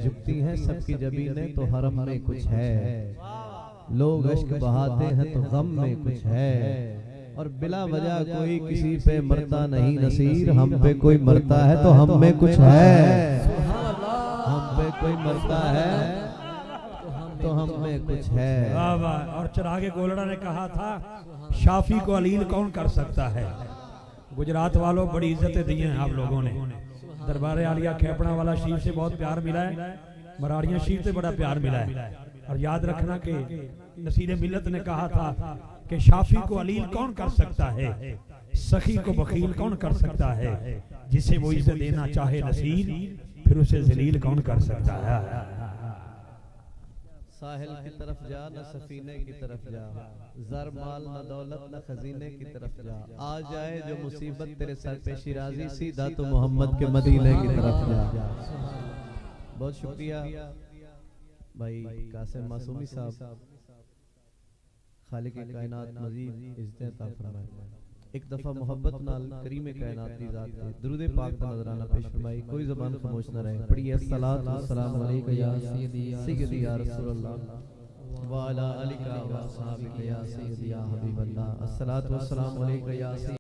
جھکتی ہیں سب کی جبینیں تو حرم میں کچھ ہے، لوگ اشک بہاتے ہیں تو غم میں کچھ ہے، اور بلا وجہ کوئی کسی پہ مرتا نہیں نصیر، ہم پہ کوئی مرتا ہے تو ہم میں کچھ ہے، ہم پہ کوئی مرتا ہے تو ہم میں کچھ ہے۔ اور چراغ گولڑا نے کہا تھا شافی کو علیل کون کر سکتا ہے؟ گجرات والوں بڑی عزتیں دی ہیں آپ لوگوں نے، دربار عالیہ کھیپڑا والا شریف سے بہت پیار ملا ہے، مراڑیاں شریف سے بڑا پیار ملا ہے، اور یاد رکھنا کہ نصیر ملت نے کہا تھا کہ شافی کو علیل کون کر سکتا ہے، سخی کو بخیل کون کر سکتا ہے، جسے وہ عزت دینا چاہے نصیر پھر اسے ذلیل کون کر سکتا ہے۔ ساحل کی طرف جا نہ سفینے کی طرف جا، زر مال نہ دولت نہ خزینے کی طرف جا، آ جائے جو مصیبت تیرے سر پہ شیرازی، سیدھا تو محمد کے مدینے کی طرف جا۔ بہت شکریہ بھائی قاسم معصومی صاحب، خالق کائنات مزید عزتیں عطا فرمائے۔ ایک دفعہ محبت نال کریم کائنات دی ذات دے درود پاک کا نظرانہ پیش فرمائی، کوئی زبان خاموش نہ رہے، پڑھیے الصلاۃ والسلام علیک یا سیدی یا رسول اللہ وعلی آلک و اصحابک یا سیدی یا حبیب اللہ، الصلاۃ والسلام علیک یا سیدی